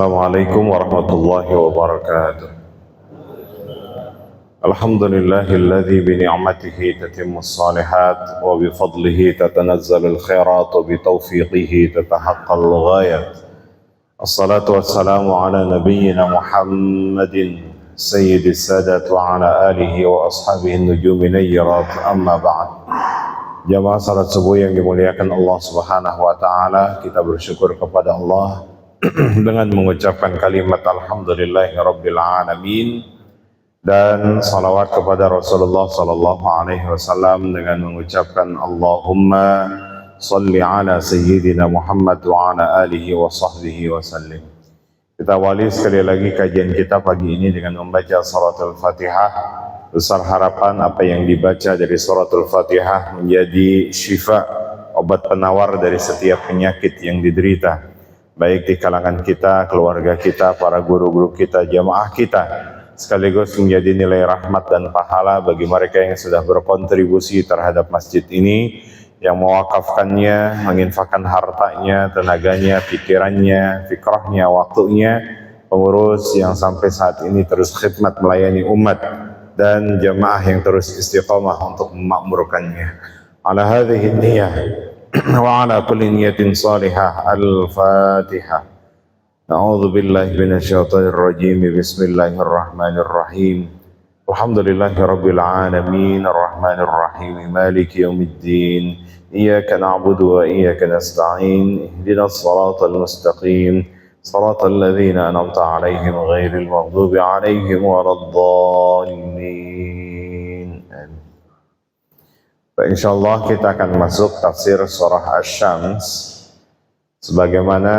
Assalamualaikum warahmatullahi wabarakatuh. Alhamdulillahilladzi bi ni'matihi tatimmus shalihat wa bi fadlihi tatanazzalul khairat wa bi taufiqihi tatahaqqal ghayat. Assalatu wassalamu ala nabiyyina Muhammadin sayyidis sadat wa ala alihi wa ashabihi nujumin nayyirat, amma ba'd. Jamaah salat subuh yang dimuliakan Allah Subhanahu wa taala, kita bersyukur kepada Allah dengan mengucapkan kalimat alhamdulillahi rabbil alamin dan salawat kepada Rasulullah sallallahu alaihi wasallam dengan mengucapkan Allahumma salli ala sayyidina Muhammad wa ala alihi wa sahbihi wasallim. Kita awali sekali lagi kajian kita pagi ini dengan membaca suratul Fatihah. Besar harapan apa yang dibaca dari suratul Fatihah menjadi syifa, obat penawar dari setiap penyakit yang diderita, baik di kalangan kita, keluarga kita, para guru-guru kita, jamaah kita, sekaligus menjadi nilai rahmat dan pahala bagi mereka yang sudah berkontribusi terhadap masjid ini, yang mewakafkannya, menginfakkan hartanya, tenaganya, pikirannya, fikrahnya, waktunya, pengurus yang sampai saat ini terus khidmat melayani umat, dan jamaah yang terus istiqamah untuk memakmurkannya. Ala hadhihi niyyah wa ala kulli niyatin salihah. Al-Fatihah. A'udzu billahi minasyaitonir rajim. Bismillahirrahmanirrahim. Alhamdulillahirabbil alamin, arrahmanir rahim, maliki yaumiddin. Iyyaka na'budu wa iyyaka nasta'in. Ihdinas siratal mustaqim. صراط الذين أنعمت عليهم غير المغضوب عليهم ولا الضالين. Insyaallah kita akan masuk tafsir surah Asy-Syams. Sebagaimana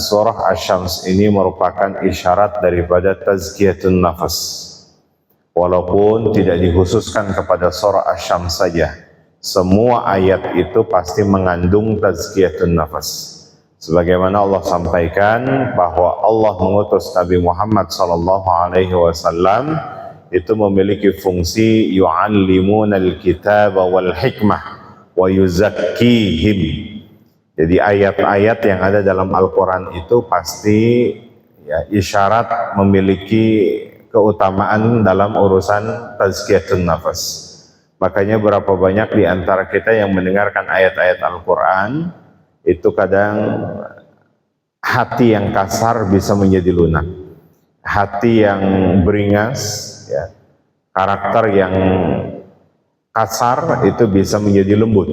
surah Asy-Syams ini merupakan isyarat daripada tazkiyatun nafas. Walaupun tidak dikhususkan kepada surah Asy-Syams saja, semua ayat itu pasti mengandung tazkiyatun nafas. Sebagaimana Allah sampaikan bahwa Allah mengutus Nabi Muhammad SAW itu memiliki fungsi yu'allimunal kitaba wal hikmah wa yuzakkihim. Jadi ayat-ayat yang ada dalam Al-Quran itu pasti ya, isyarat memiliki keutamaan dalam urusan tazkiyatun nafas. Makanya berapa banyak di antara kita yang mendengarkan ayat-ayat Al-Quran itu kadang hati yang kasar bisa menjadi lunak, hati yang beringas, ya, karakter yang kasar itu bisa menjadi lembut.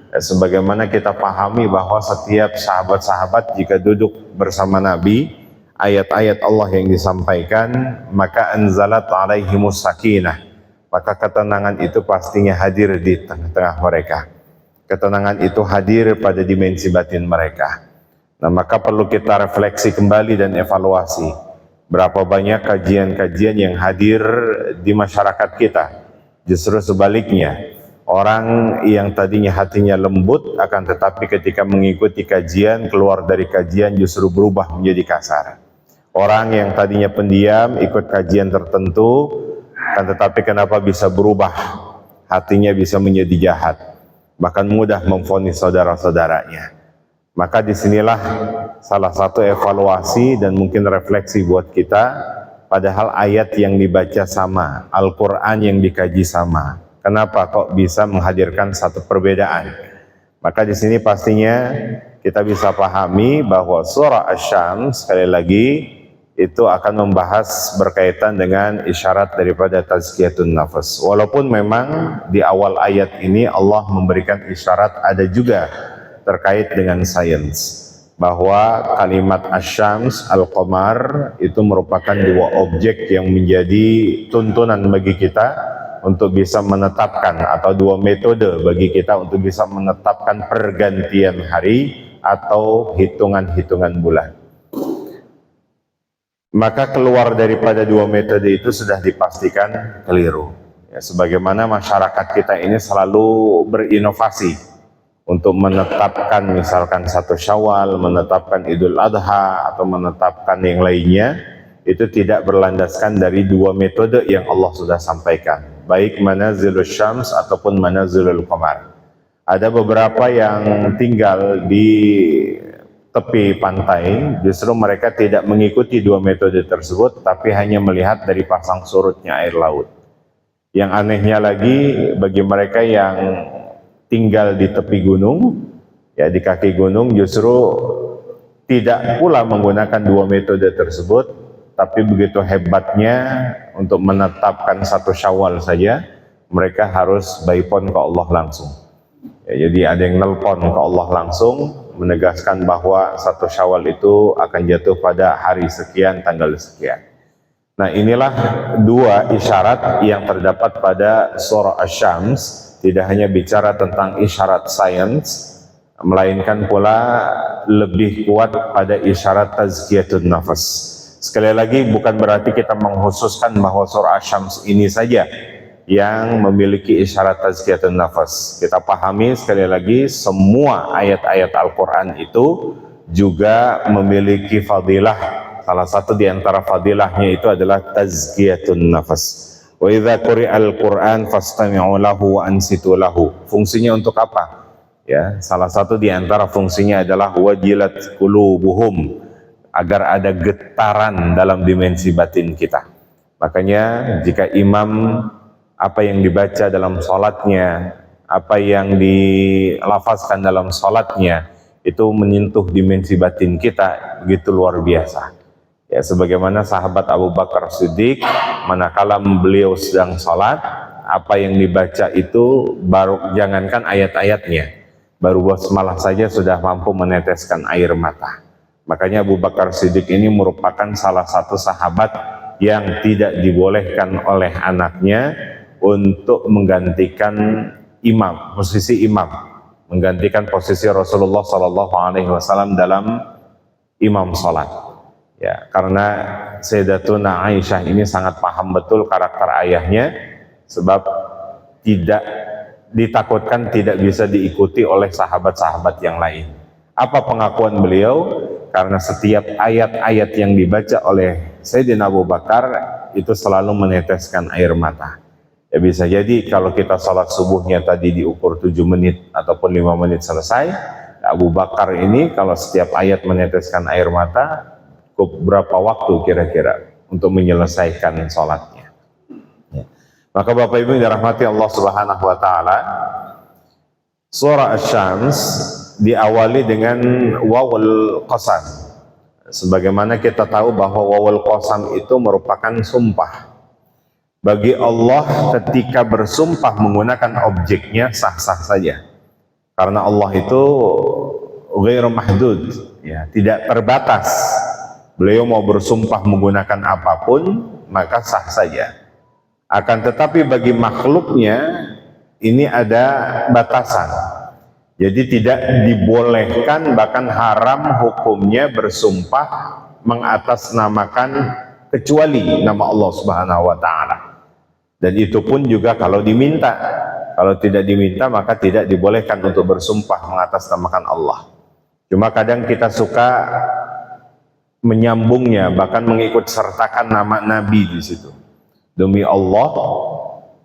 Ya, sebagaimana kita pahami bahwa setiap sahabat-sahabat jika duduk bersama Nabi, ayat-ayat Allah yang disampaikan, maka anzalat alaihimus sakinah, maka ketenangan itu pastinya hadir di tengah-tengah mereka. Ketenangan itu hadir pada dimensi batin mereka. Nah, maka perlu kita refleksi kembali dan evaluasi. Berapa banyak kajian-kajian yang hadir di masyarakat kita. Justru sebaliknya, orang yang tadinya hatinya lembut, akan tetapi ketika mengikuti kajian, keluar dari kajian justru berubah menjadi kasar. Orang yang tadinya pendiam, ikut kajian tertentu, akan tetapi kenapa bisa berubah? Hatinya bisa menjadi jahat, bahkan mudah memvonis saudara-saudaranya. Maka disinilah salah satu evaluasi dan mungkin refleksi buat kita, padahal ayat yang dibaca sama, Al-Quran yang dikaji sama, kenapa kok bisa menghadirkan satu perbedaan? Maka di sini pastinya kita bisa pahami bahwa surah Asy-Syams sekali lagi itu akan membahas berkaitan dengan isyarat daripada tazkiyatun nafas. Walaupun memang di awal ayat ini Allah memberikan isyarat ada juga terkait dengan sains, bahwa kalimat Asy-Syams, Al-Qamar itu merupakan dua objek yang menjadi tuntunan bagi kita untuk bisa menetapkan, atau dua metode bagi kita untuk bisa menetapkan pergantian hari atau hitungan-hitungan bulan. Maka keluar daripada dua metode itu sudah dipastikan keliru. Ya, sebagaimana masyarakat kita ini selalu berinovasi untuk menetapkan misalkan 1 Syawal, menetapkan Idul Adha, atau menetapkan yang lainnya, itu tidak berlandaskan dari dua metode yang Allah sudah sampaikan, baik manazilul syams ataupun manazilul qamar. Ada beberapa yang tinggal di tepi pantai, justru mereka tidak mengikuti dua metode tersebut, tapi hanya melihat dari pasang surutnya air laut. Yang anehnya lagi, bagi mereka yang tinggal di tepi gunung, ya di kaki gunung, justru tidak pula menggunakan dua metode tersebut, tapi begitu hebatnya untuk menetapkan satu Syawal saja, mereka harus byphone ke Allah langsung. Ya, jadi ada yang nelpon ke Allah langsung, menegaskan bahwa satu Syawal itu akan jatuh pada hari sekian, tanggal sekian. Nah, inilah dua isyarat yang terdapat pada surah Asy-Syams. Tidak hanya bicara tentang isyarat sains, melainkan pula lebih kuat pada isyarat tazkiyatun nafas. Sekali lagi, bukan berarti kita mengkhususkan bahwa surah Asy-Syams ini saja yang memiliki isyarat tazkiyatun nafas. Kita pahami sekali lagi, semua ayat-ayat Al-Quran itu juga memiliki fadilah. Salah satu di antara fadilahnya itu adalah tazkiyatun nafas. Wa idza quri'al Qur'an fastami'u lahu wa ansitu lahu. Fungsinya untuk apa? Ya, salah satu di antara fungsinya adalah wajilat qulubuhum, agar ada getaran dalam dimensi batin kita. Makanya jika imam apa yang dibaca dalam sholatnya, apa yang dilafazkan dalam sholatnya itu menyentuh dimensi batin kita, begitu luar biasa. Ya, sebagaimana sahabat Abu Bakar Siddiq, manakala beliau sedang sholat, apa yang dibaca itu baru, jangankan ayat-ayatnya, baru basmalah saja sudah mampu meneteskan air mata. Makanya Abu Bakar Siddiq ini merupakan salah satu sahabat yang tidak dibolehkan oleh anaknya untuk menggantikan imam, posisi imam, menggantikan posisi Rasulullah SAW dalam imam sholat. Ya, karena Sayyidatuna Aisyah ini sangat paham betul karakter ayahnya, sebab tidak ditakutkan tidak bisa diikuti oleh sahabat-sahabat yang lain. Apa pengakuan beliau? Karena setiap ayat-ayat yang dibaca oleh Sayyidina Abu Bakar itu selalu meneteskan air mata. Ya, bisa jadi kalau kita sholat subuhnya tadi diukur 7 menit ataupun 5 menit selesai, Abu Bakar ini kalau setiap ayat meneteskan air mata, berapa waktu kira-kira untuk menyelesaikan sholatnya. Ya. Maka Bapak Ibu yang dirahmati Allah Subhanahu wa Ta'ala, surah Asy-Syams diawali dengan wawul qasam. Sebagaimana kita tahu bahwa wawul qasam itu merupakan sumpah. Bagi Allah ketika bersumpah menggunakan objeknya sah-sah saja. Karena Allah itu ghairu mahdud, ya, tidak terbatas. Beliau mau bersumpah menggunakan apapun, maka sah saja. Akan tetapi bagi makhluknya, ini ada batasan. Jadi tidak dibolehkan, bahkan haram hukumnya bersumpah mengatasnamakan kecuali nama Allah Subhanahu wa Ta'ala. Dan itu pun juga kalau diminta. Kalau tidak diminta, maka tidak dibolehkan untuk bersumpah mengatasnamakan Allah. Cuma kadang kita suka menyambungnya, bahkan mengikut sertakan nama Nabi di situ. Demi Allah,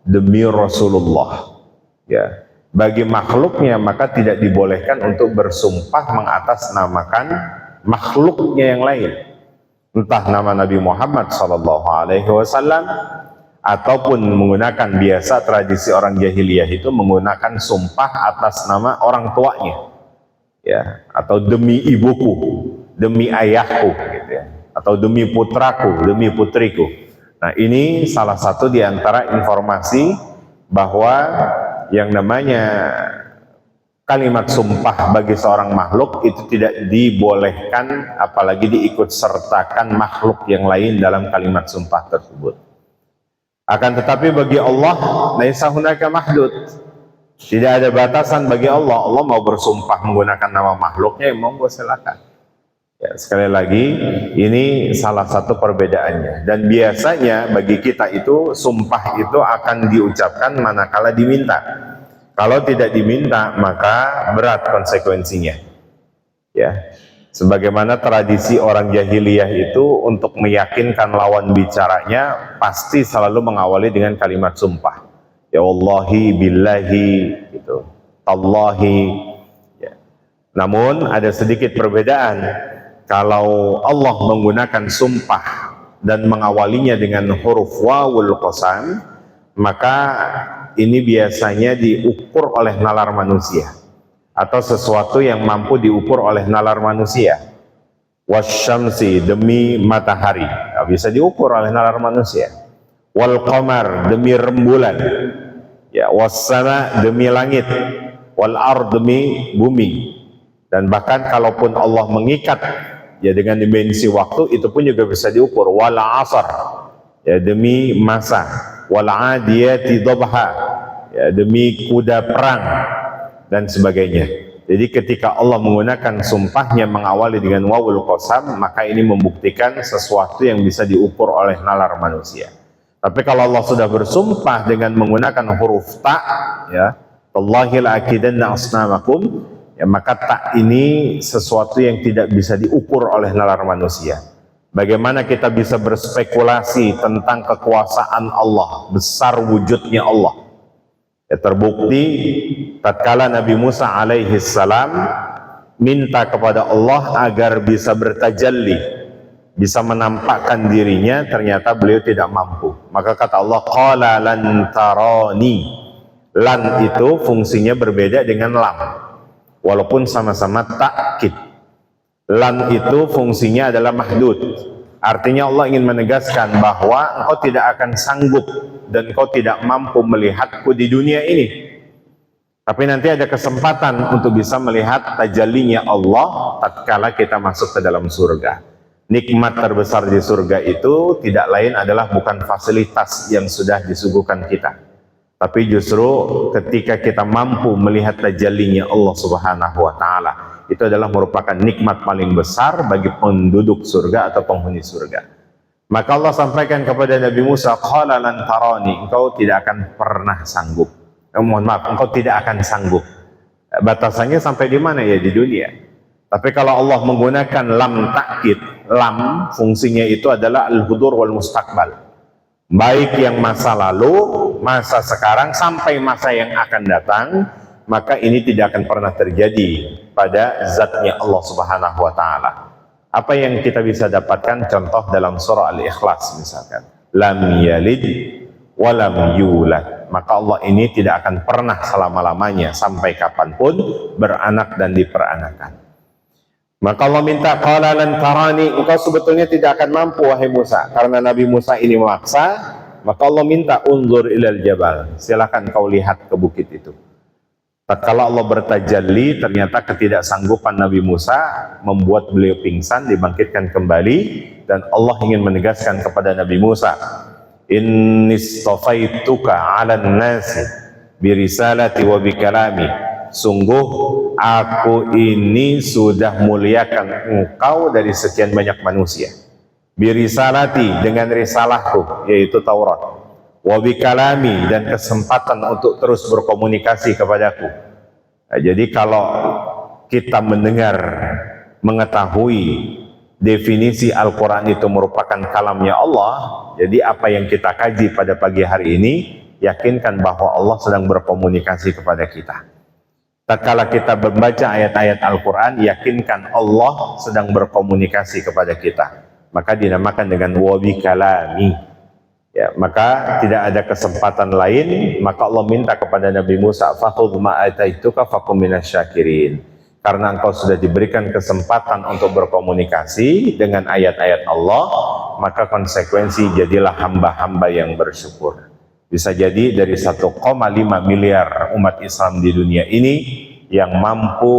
demi Rasulullah. Ya, bagi makhluknya maka tidak dibolehkan untuk bersumpah mengatasnamakan makhluknya yang lain. Entah nama Nabi Muhammad SAW ataupun menggunakan biasa tradisi orang jahiliyah itu menggunakan sumpah atas nama orang tuanya. Ya, atau demi ibuku, demi ayahku, gitu ya, atau demi putraku, demi putriku. Nah, ini salah satu di antara informasi bahwa yang namanya kalimat sumpah bagi seorang makhluk itu tidak dibolehkan, apalagi diikut sertakan makhluk yang lain dalam kalimat sumpah tersebut. Akan tetapi bagi Allah, laisa hunaka mahdud, tidak ada batasan bagi Allah. Allah mau bersumpah menggunakan nama makhluknya, yang monggo silakan. Ya, sekali lagi, ini salah satu perbedaannya. Dan biasanya bagi kita itu sumpah itu akan diucapkan manakala diminta. Kalau tidak diminta, maka berat konsekuensinya. Ya, sebagaimana tradisi orang jahiliyah itu untuk meyakinkan lawan bicaranya pasti selalu mengawali dengan kalimat sumpah. Ya Wallahi billahi, gitu. Tallahi. Ya. Namun ada sedikit perbedaan. Kalau Allah menggunakan sumpah dan mengawalinya dengan huruf wawul qasam, maka ini biasanya diukur oleh nalar manusia atau sesuatu yang mampu diukur oleh nalar manusia. Wasyamsi, demi matahari, bisa diukur oleh nalar manusia. Wal qamar, demi rembulan. Ya, wassama, demi langit. Wal ard, demi bumi. Dan bahkan kalaupun Allah mengikat ya dengan dimensi waktu, itu pun juga bisa diukur. Wal asar, ya demi masa. Wal adiyati dhabha, ya demi kuda perang dan sebagainya. Jadi ketika Allah menggunakan sumpahnya mengawali dengan wawul qasam, maka ini membuktikan sesuatu yang bisa diukur oleh nalar manusia. Tapi kalau Allah sudah bersumpah dengan menggunakan huruf ta, ya, Wallahi la'akidanna asnamakum, ya, maka tak ini sesuatu yang tidak bisa diukur oleh nalar manusia. Bagaimana kita bisa berspekulasi tentang kekuasaan Allah, besar wujudnya Allah? Ya, terbukti tatkala Nabi Musa alaihi salam minta kepada Allah agar bisa bertajalli, bisa menampakkan dirinya, ternyata beliau tidak mampu. Maka kata Allah, qala lan tarani. Lan itu fungsinya berbeda dengan lam, walaupun sama-sama takkid. Lan itu fungsinya adalah mahdud. Artinya Allah ingin menegaskan bahwa engkau tidak akan sanggup dan engkau tidak mampu melihatku di dunia ini. Tapi nanti ada kesempatan untuk bisa melihat tajallinya Allah tatkala kita masuk ke dalam surga. Nikmat terbesar di surga itu tidak lain adalah bukan fasilitas yang sudah disuguhkan kita, tapi justru ketika kita mampu melihat tajallinya Allah Subhanahu wa Ta'ala, itu adalah merupakan nikmat paling besar bagi penduduk surga atau penghuni surga. Maka Allah sampaikan kepada Nabi Musa, qala lan tarani, engkau tidak akan pernah sanggup. Mohon maaf, engkau tidak akan sanggup. Batasannya sampai di mana ya? Di dunia. Tapi kalau Allah menggunakan lam takkid, lam fungsinya itu adalah al-hudur wal mustaqbal, baik yang masa lalu, masa sekarang, sampai masa yang akan datang, maka ini tidak akan pernah terjadi pada zatnya Allah Subhanahu wa Ta'ala. Apa yang kita bisa dapatkan? Contoh dalam surah Al-Ikhlas misalkan, lam yalid walam yulad, maka Allah ini tidak akan pernah selama-lamanya sampai kapanpun beranak dan diperanakan. Maka Allah minta, qala lan tarani, engkau sebetulnya tidak akan mampu wahai Musa. Karena Nabi Musa ini memaksa, maka Allah minta, unzur ilal jabal, silakan kau lihat ke bukit itu. Tatkala Allah bertajalli, ternyata ketidaksanggupan Nabi Musa membuat beliau pingsan, dibangkitkan kembali, dan Allah ingin menegaskan kepada Nabi Musa, innistafaituka 'alan nasi birisalati wa bikalami, sungguh aku ini sudah muliakan engkau dari sekian banyak manusia. Birisalati, dengan risalahku, yaitu Taurat. Wabikalami, dan kesempatan untuk terus berkomunikasi kepadaku. Nah, jadi kalau kita mendengar, mengetahui definisi Al-Quran itu merupakan kalamnya Allah, jadi apa yang kita kaji pada pagi hari ini, yakinkan bahwa Allah sedang berkomunikasi kepada kita. Tatkala kita membaca ayat-ayat Al-Quran, yakinkan Allah sedang berkomunikasi kepada kita. Maka dinamakan dengan wabikalami. Ya, maka tidak ada kesempatan lain, maka Allah minta kepada Nabi Musa, fakhudh ma ataituka fakum minasyakirin. Karena engkau sudah diberikan kesempatan untuk berkomunikasi dengan ayat-ayat Allah, maka konsekuensi jadilah hamba-hamba yang bersyukur. Bisa jadi dari 1,5 miliar umat Islam di dunia ini yang mampu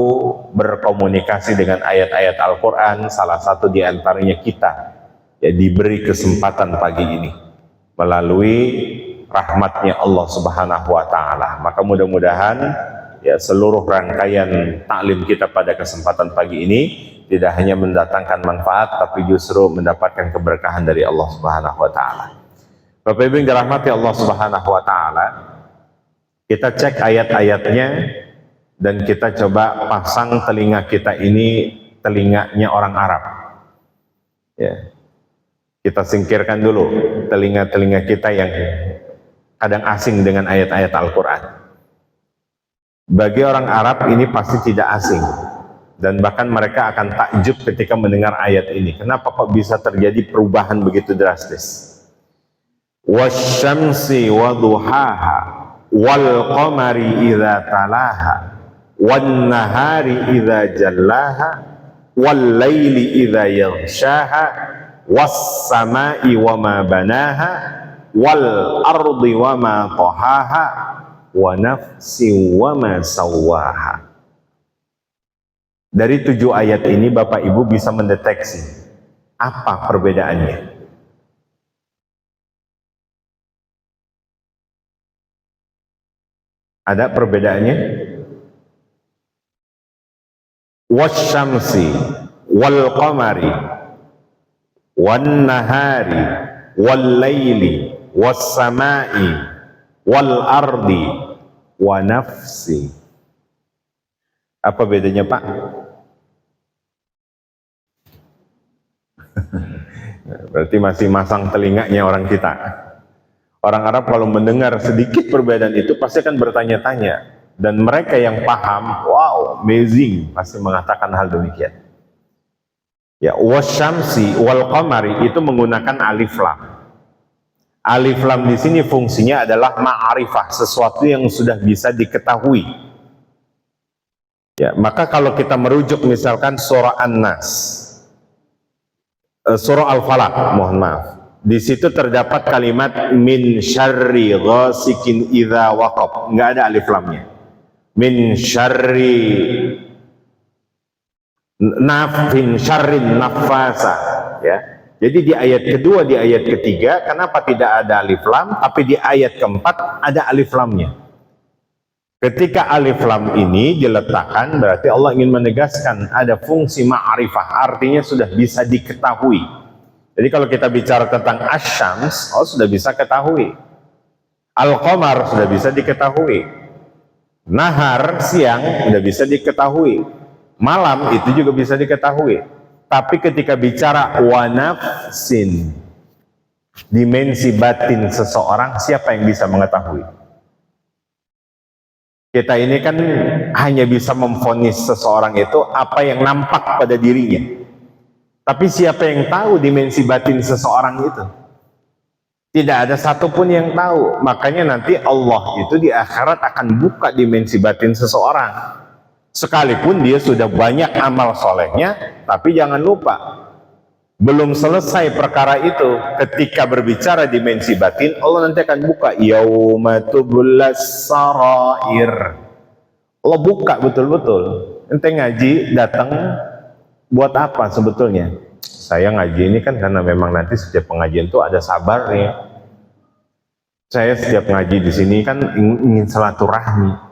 berkomunikasi dengan ayat-ayat Al-Quran, salah satu di antaranya kita, ya, diberi kesempatan pagi ini melalui rahmatnya Allah Subhanahu wa Ta'ala. Maka mudah-mudahan ya seluruh rangkaian taklim kita pada kesempatan pagi ini tidak hanya mendatangkan manfaat, tapi justru mendapatkan keberkahan dari Allah Subhanahu wa Ta'ala. Bapak Ibu yang dirahmati Allah Subhanahu wa Ta'ala, kita cek ayat-ayatnya dan kita coba pasang telinga kita ini telinganya orang Arab. Ya. Kita singkirkan dulu telinga-telinga kita yang kadang asing dengan ayat-ayat Al-Quran. Bagi orang Arab ini pasti tidak asing. Dan bahkan mereka akan takjub ketika mendengar ayat ini. Kenapa kok bisa terjadi perubahan begitu drastis? Wasyamsi waduhaha wal qamari idza talaha wan nahari idza jallaha wal laili idza yaghshaha was samai wama banaha wal ardi wama tahaha wa nafsi wama sawaha. Dari 7 ayat ini Bapak Ibu bisa mendeteksi apa perbedaannya. Ada perbedaannya? Wasyamsi wal qamari wan nahari wal laili was samai wal ardi wa nafsi. Apa bedanya, Pak? Berarti masih masang telinganya orang kita. Orang Arab kalau mendengar sedikit perbedaan itu pasti akan bertanya-tanya. Dan mereka yang paham, wow, amazing, pasti mengatakan hal demikian. Ya, wasyamsi wal qamari itu menggunakan alif lam. Alif lam di sini fungsinya adalah ma'arifah, sesuatu yang sudah bisa diketahui. Ya, maka kalau kita merujuk misalkan surah An-Nas, surah Al-Falaq, mohon maaf, di situ terdapat kalimat min syarri ghasikin idza waqab, nggak ada alif lamnya. Min syarri nafin syarrin nafasa, ya. Jadi di ayat kedua, di ayat ketiga, kenapa tidak ada alif lam, tapi di ayat keempat ada alif lamnya? Ketika alif lam ini diletakkan, berarti Allah ingin menegaskan ada fungsi ma'rifah, artinya sudah bisa diketahui. Jadi kalau kita bicara tentang asyams, oh sudah bisa ketahui. Al-qamar sudah bisa diketahui. Nahar, siang, sudah bisa diketahui. Malam itu juga bisa diketahui. Tapi ketika bicara wa nafsin, dimensi batin seseorang, siapa yang bisa mengetahui? Kita ini kan hanya bisa memvonis seseorang itu apa yang nampak pada dirinya. Tapi siapa yang tahu dimensi batin seseorang itu? Tidak ada satupun yang tahu. Makanya nanti Allah itu di akhirat akan buka dimensi batin seseorang. Sekalipun dia sudah banyak amal solehnya, tapi jangan lupa, belum selesai perkara itu. Ketika berbicara dimensi batin, Allah nanti akan buka yauma tublas sarair. Allah buka betul-betul. Ente ngaji datang buat apa sebetulnya? Saya ngaji ini kan karena memang nanti setiap pengajian itu ada sabarnya. Saya setiap ngaji di sini kan ingin silaturahmi.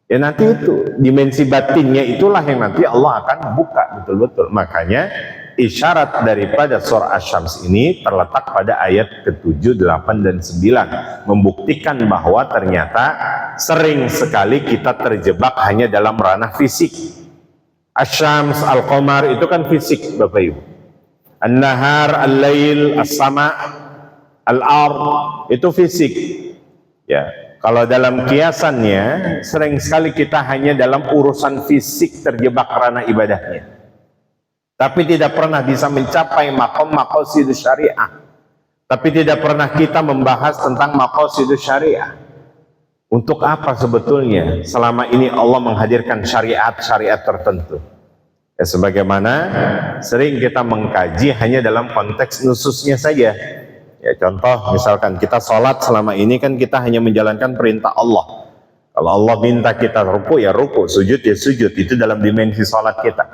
Ya nanti itu dimensi batinnya itulah yang nanti Allah akan buka betul-betul. Makanya isyarat daripada surah Asy-Syams ini terletak pada ayat ke-7, 8, dan 9, membuktikan bahwa ternyata sering sekali kita terjebak hanya dalam ranah fisik. Asy-Syams, Al-Qamar itu kan fisik, Bapak Ibu. An-Nahar, Al-Lail, As-Sama, Al-Ard itu fisik. Ya, kalau dalam kiasannya sering sekali kita hanya dalam urusan fisik terjebak ranah ibadahnya. Tapi tidak pernah bisa mencapai maqam maqasidus syariah. Tapi tidak pernah kita membahas tentang maqasidus syariah. Untuk apa sebetulnya selama ini Allah menghadirkan syariat-syariat tertentu? Ya, sebagaimana sering kita mengkaji hanya dalam konteks nususnya saja. Ya, contoh misalkan kita sholat selama ini kan kita hanya menjalankan perintah Allah. Kalau Allah minta kita ruku ya ruku, sujud ya sujud, itu dalam dimensi sholat kita.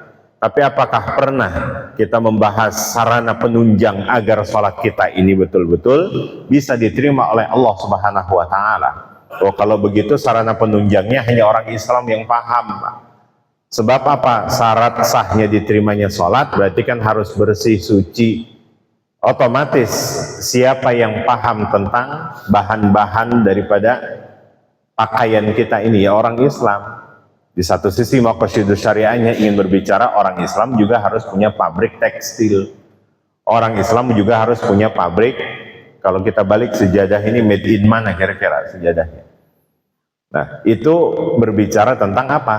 Tapi apakah pernah kita membahas sarana penunjang agar sholat kita ini betul-betul bisa diterima oleh Allah Subhanahu wa Ta'ala? Oh, kalau begitu sarana penunjangnya hanya orang Islam yang paham. Sebab apa? Syarat sahnya diterimanya sholat berarti kan harus bersih, suci. Otomatis siapa yang paham tentang bahan-bahan daripada pakaian kita ini? Ya orang Islam. Di satu sisi maqasidus syariahnya ingin berbicara orang Islam juga harus punya pabrik tekstil. Orang Islam juga harus punya pabrik. Kalau kita balik sejadah ini made in mana kira-kira sejadahnya? Nah, itu berbicara tentang apa?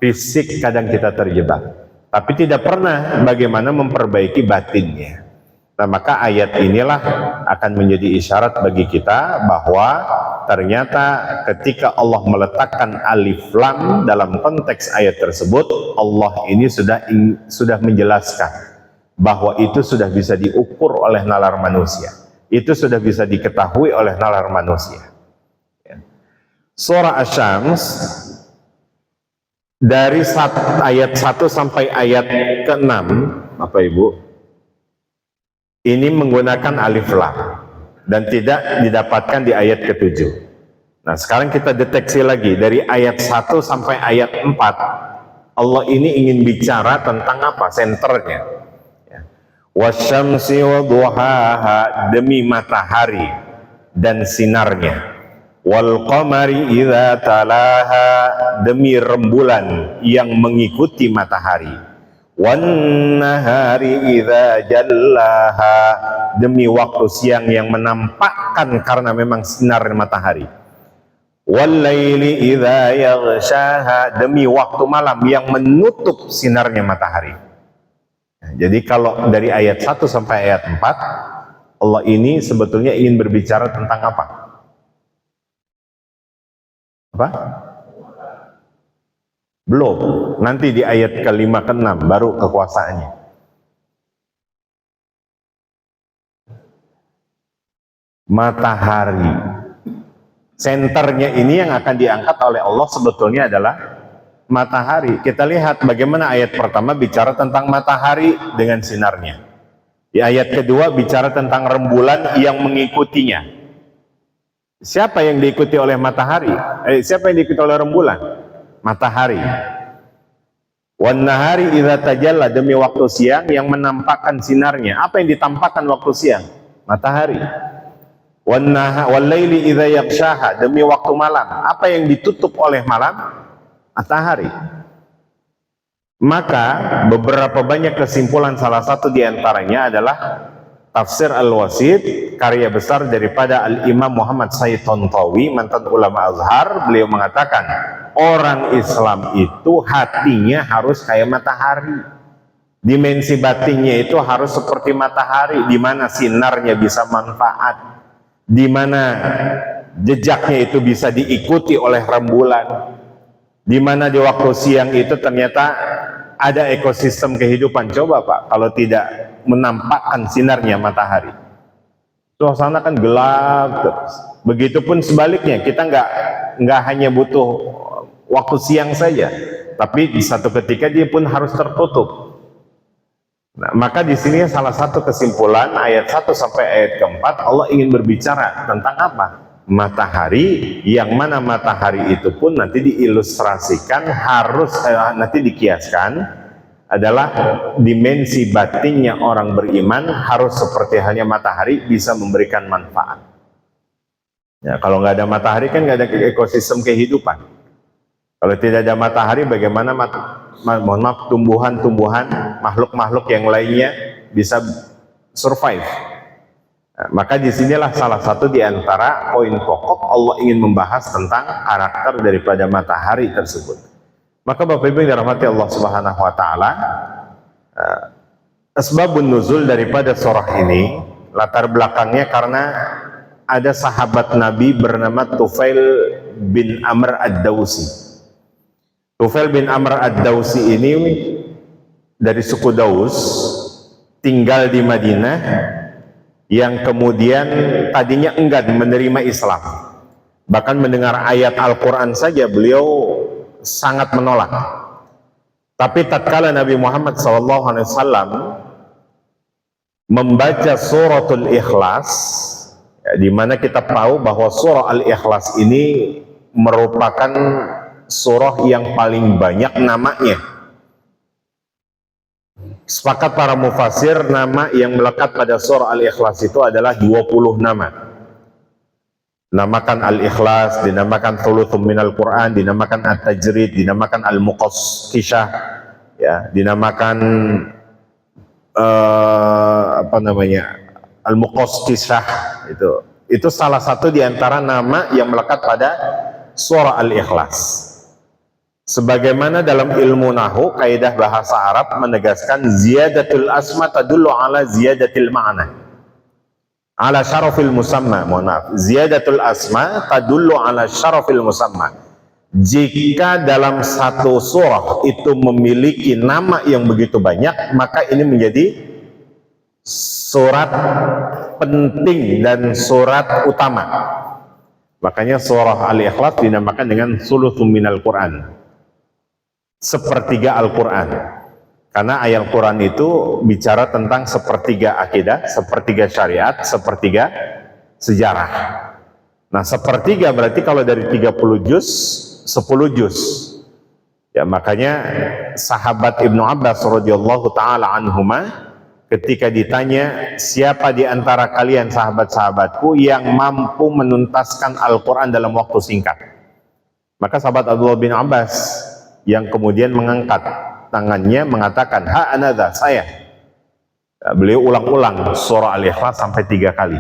Fisik kadang kita terjebak, tapi tidak pernah bagaimana memperbaiki batinnya. Nah, maka ayat inilah akan menjadi isyarat bagi kita bahwa ternyata ketika Allah meletakkan alif lam dalam konteks ayat tersebut, Allah ini sudah menjelaskan bahwa itu sudah bisa diukur oleh nalar manusia. Itu sudah bisa diketahui oleh nalar manusia. Surah Asy-Syams dari ayat 1 sampai ayat ke-6, Bapak Ibu, ini menggunakan alif lam dan tidak didapatkan di ayat ke-7. Nah, sekarang kita deteksi lagi dari ayat 1 sampai ayat 4. Allah ini ingin bicara tentang apa? Senternya. Wasyamsi waduhaha, demi matahari dan sinarnya. Wal qamari idza talaha, demi rembulan yang mengikuti matahari. Wan nahari idza jallaha, demi waktu siang yang menampakkan karena memang sinar matahari. Wal laili idza yaghshaha, demi waktu malam yang menutup sinarnya matahari. Nah, jadi kalau dari ayat 1 sampai ayat 4, Allah ini sebetulnya ingin berbicara tentang apa? Apa? Belum. Nanti di ayat ke-5 ke-6 baru kekuasaannya. Matahari. Senternya ini yang akan diangkat oleh Allah sebetulnya adalah matahari. Kita lihat bagaimana ayat pertama bicara tentang matahari dengan sinarnya. Di ayat kedua bicara tentang rembulan yang mengikutinya. Siapa yang diikuti oleh matahari? Siapa yang diikuti oleh rembulan? Matahari. Wan nahari idza tajalla, demi waktu siang yang menampakkan sinarnya. Apa yang ditampakkan waktu siang? Matahari. Wal laili idza yaghshaha, demi waktu malam. Apa yang ditutup oleh malam? Matahari. Maka beberapa banyak kesimpulan, salah satu diantaranya adalah Tafsir Al-Wasit, karya besar daripada Al-Imam Muhammad Sayyid Tontawi, mantan ulama Azhar. Beliau mengatakan orang Islam itu hatinya harus kayak matahari, dimensi batinnya itu harus seperti matahari, di mana sinarnya bisa manfaat, di mana jejaknya itu bisa diikuti oleh rembulan, di mana di waktu siang itu ternyata ada ekosistem kehidupan. Coba Pak, kalau tidak menampakkan sinarnya matahari, suasana kan gelap terus. Begitupun sebaliknya, kita nggak hanya butuh waktu siang saja, tapi di satu ketika dia pun harus tertutup. Nah, maka di sini salah satu kesimpulan ayat 1 sampai ayat ke-4, Allah ingin berbicara tentang apa? Matahari, yang mana matahari itu pun nanti diilustrasikan harus nanti dikiaskan adalah dimensi batinnya orang beriman harus seperti halnya matahari, bisa memberikan manfaat. Ya, kalau nggak ada matahari kan nggak ada ekosistem kehidupan. Kalau tidak ada matahari, bagaimana tumbuhan-tumbuhan, makhluk-makhluk yang lainnya bisa survive? Maka disinilah salah satu di antara poin pokok Allah ingin membahas tentang karakter daripada matahari tersebut. Maka Bapak Ibu yang dirahmati Allah Subhanahu wa taala, asbabun nuzul daripada surah ini, latar belakangnya karena ada sahabat Nabi bernama Tufail bin Amr ad-Dawsi. Tufail bin Amr ad-Dawsi ini dari suku Daus, tinggal di Madinah, yang kemudian tadinya enggan menerima Islam, bahkan mendengar ayat Al-Quran saja beliau sangat menolak. Tapi tatkala Nabi Muhammad SAW membaca suratul Ikhlas, ya, di mana kita tahu bahwa surah Al-Ikhlas ini merupakan surah yang paling banyak namanya. Sepakat para mufasir, nama yang melekat pada surah Al-Ikhlas itu adalah 20 nama. Dinamakan Al-Ikhlas, dinamakan Thuluthum minal Quran, dinamakan At-Tajrid, dinamakan Al-Muqassishah, ya, dinamakan Al-Muqassishah. Itu salah satu di antara nama yang melekat pada surah Al-Ikhlas. Sebagaimana dalam ilmu nahwu, kaidah bahasa Arab menegaskan ziyadatul asma tadullu ala ziyadatil ma'na. Ala syarafil musamma, mohon maaf. Ziyadatul asma tadullu ala syarafil musamma. Jika dalam satu surah itu memiliki nama yang begitu banyak, maka ini menjadi surat penting dan surat utama. Makanya surah Al-Ikhlas dinamakan dengan sulusun minal Quran, sepertiga Al-Quran, karena ayat Al-Quran itu bicara tentang sepertiga akidah, sepertiga syariat, sepertiga sejarah. Nah, sepertiga berarti kalau dari 30 juz 10 juz. Ya, makanya sahabat Ibnu Abbas radhiyallahu taala anhuma ketika ditanya, siapa di antara kalian sahabat-sahabatku yang mampu menuntaskan Al-Quran dalam waktu singkat, maka sahabat Abdullah bin Abbas yang kemudian mengangkat tangannya mengatakan, ha anadha, saya. Beliau ulang-ulang surah Al-Ikhlas sampai 3 kali.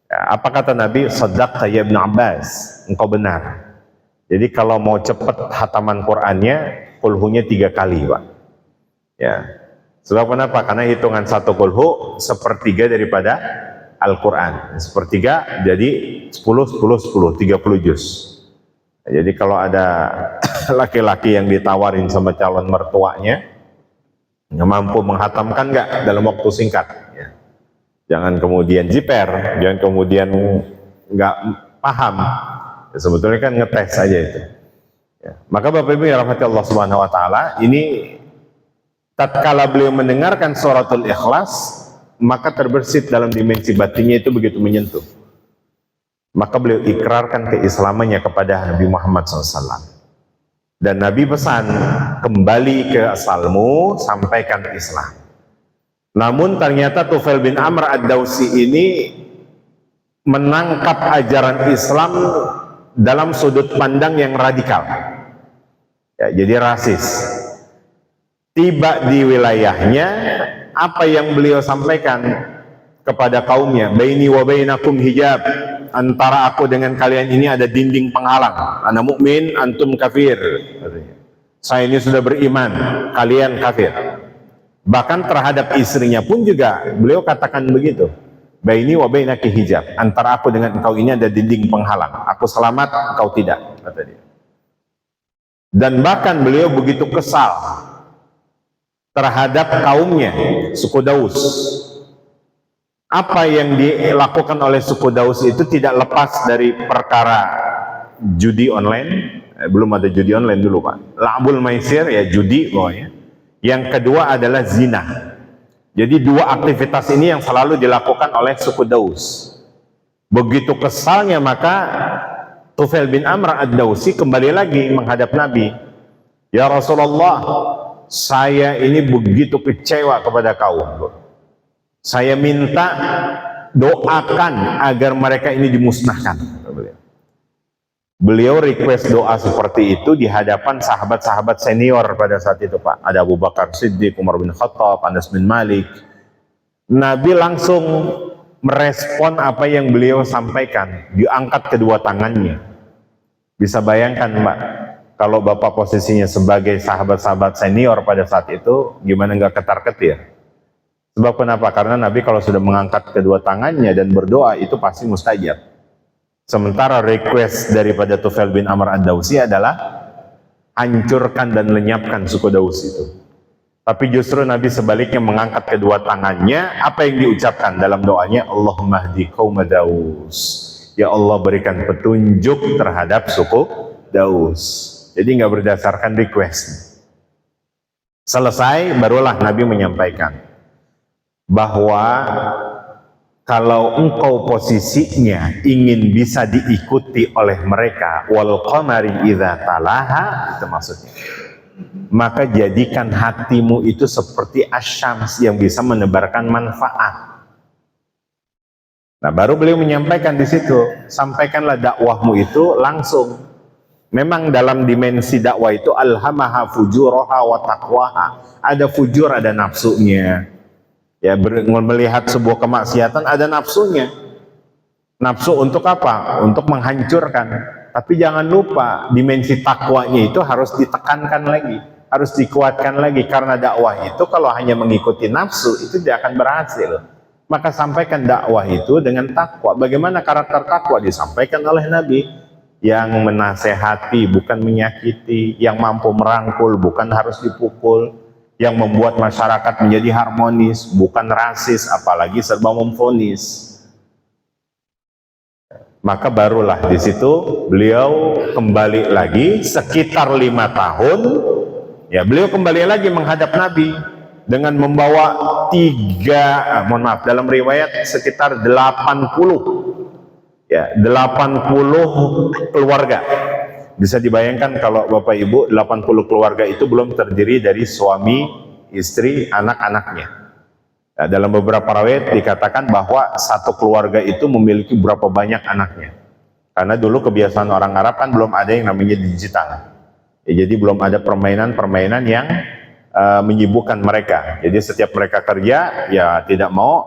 Apa kata Nabi? Shaddaqta ya Ibnu Abbas, engkau benar. Jadi kalau mau cepat hataman Qur'annya, kulhunya 3 kali, Pak. Ya. Sebab kenapa? Karena hitungan satu kulhu sepertiga daripada Al-Quran. Sepertiga jadi 10, 30 juz. Jadi kalau ada laki-laki yang ditawarin sama calon mertuanya, nggak mampu menghatamkan nggak dalam waktu singkat, ya. Jangan kemudian jiper, jangan kemudian nggak paham. Ya, sebetulnya kan ngetes aja itu. Ya. Maka Bapak Ibu yang rahmati Allah Subhanahu Wa Taala, ini tatkala beliau mendengarkan suratul Ikhlas, maka terbersit dalam dimensi batinnya itu begitu menyentuh. Maka beliau ikrarkan keislamannya kepada Nabi Muhammad SAW. Dan Nabi pesan, kembali ke asalmu, sampaikan Islam. Namun ternyata Tufail bin Amr ad-Dawsi ini menangkap ajaran Islam dalam sudut pandang yang radikal. Ya, jadi rasis. Tiba di wilayahnya, apa yang beliau sampaikan kepada kaumnya, baini wa bainakum hijab, antara aku dengan kalian ini ada dinding penghalang. Ana mukmin, antum kafir. Saya ini sudah beriman, kalian kafir. Bahkan terhadap istrinya pun juga beliau katakan begitu. Baini wa bainaki hijab, antara aku dengan engkau ini ada dinding penghalang. Aku selamat, engkau tidak, kata dia. Dan bahkan beliau begitu kesal terhadap kaumnya, suku Daus. Apa yang dilakukan oleh suku Daus itu tidak lepas dari perkara judi online. Belum ada judi online dulu, Pak. La'bul maisir, ya judi pokoknya. Yang kedua adalah zina. Jadi 2 aktivitas ini yang selalu dilakukan oleh suku Daus. Begitu kesalnya, maka Tufail bin Amr ad-Dawsi kembali lagi menghadap Nabi. Ya Rasulullah, saya ini begitu kecewa kepada kaum. Saya minta doakan agar mereka ini dimusnahkan. Beliau request doa seperti itu di hadapan sahabat-sahabat senior pada saat itu, Pak. Ada Abu Bakar Siddiq, Umar bin Khattab, Anas bin Malik. Nabi langsung merespon apa yang beliau sampaikan. Diangkat kedua tangannya. Bisa bayangkan, Pak, kalau Bapak posisinya sebagai sahabat-sahabat senior pada saat itu, gimana nggak ketar-ketir? Sebab kenapa? Karena Nabi kalau sudah mengangkat kedua tangannya dan berdoa itu pasti mustajab. Sementara request daripada Tufail bin Amr ad-Dawsi adalah hancurkan dan lenyapkan suku Daus itu. Tapi justru Nabi sebaliknya mengangkat kedua tangannya. Apa yang diucapkan dalam doanya? Allahumma hdi qaum Daus. Ya Allah, berikan petunjuk terhadap suku Daus. Jadi nggak berdasarkan request. Selesai, barulah Nabi menyampaikan bahwa kalau engkau posisinya ingin bisa diikuti oleh mereka, wal qamari idza talaha, itu maksudnya, maka jadikan hatimu itu seperti asyams yang bisa menebarkan manfaat. Nah, baru beliau menyampaikan di situ, sampaikanlah dakwahmu itu langsung. Memang dalam dimensi dakwah itu alhamaha fujuraha wa taqwaha. Ada fujur, ada nafsunya. Ya, melihat sebuah kemaksiatan ada nafsunya. Nafsu untuk apa? Untuk menghancurkan. Tapi jangan lupa dimensi takwanya itu harus ditekankan lagi, harus dikuatkan lagi, karena dakwah itu kalau hanya mengikuti nafsu itu tidak akan berhasil. Maka sampaikan dakwah itu dengan takwa. Bagaimana karakter takwa disampaikan oleh Nabi? Yang menasehati bukan menyakiti, yang mampu merangkul bukan harus dipukul, yang membuat masyarakat menjadi harmonis bukan rasis apalagi serba memvonis. Maka barulah di situ beliau kembali lagi sekitar 5 tahun, ya beliau kembali lagi menghadap Nabi dengan membawa dalam riwayat sekitar 80 keluarga. Bisa dibayangkan kalau Bapak Ibu 80 keluarga itu belum terdiri dari suami, istri, anak-anaknya. Nah, dalam beberapa riwayat dikatakan bahwa satu keluarga itu memiliki berapa banyak anaknya. Karena dulu kebiasaan orang Arab kan belum ada yang namanya digital. Ya, jadi belum ada permainan-permainan yang menyibukkan mereka. Jadi setiap mereka kerja, ya tidak mau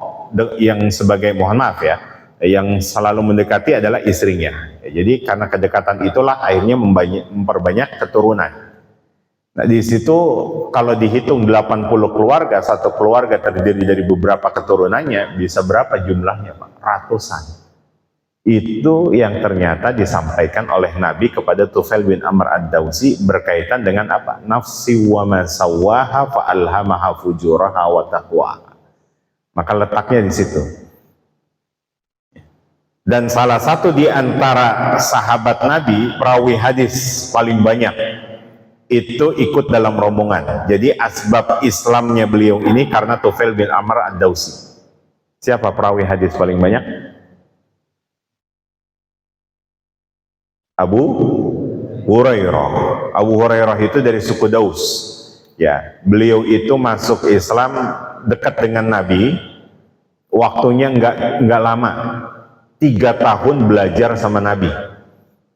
yang sebagai, mohon maaf ya, yang selalu mendekati adalah istrinya. Ya, jadi karena kedekatan itulah akhirnya memperbanyak keturunan. Nah, di situ kalau dihitung 80 keluarga, satu keluarga terdiri dari beberapa keturunannya, bisa berapa jumlahnya, Pak? Ratusan. Itu yang ternyata disampaikan oleh Nabi kepada Tufail bin Amr ad-Dawsi berkaitan dengan apa? Nafsi wa ma sawwaha fa alhamaha fujuraha wa taqwaha. Maka letaknya di situ. Dan salah satu di antara sahabat Nabi, perawi hadis paling banyak, itu ikut dalam rombongan. Jadi asbab Islamnya beliau ini karena Tufail bin Amr ad-Dawsi. Siapa perawi hadis paling banyak? Abu Hurairah. Abu Hurairah itu dari suku Daus. Ya, beliau itu masuk Islam dekat dengan Nabi. Waktunya enggak lama. 3 tahun belajar sama Nabi.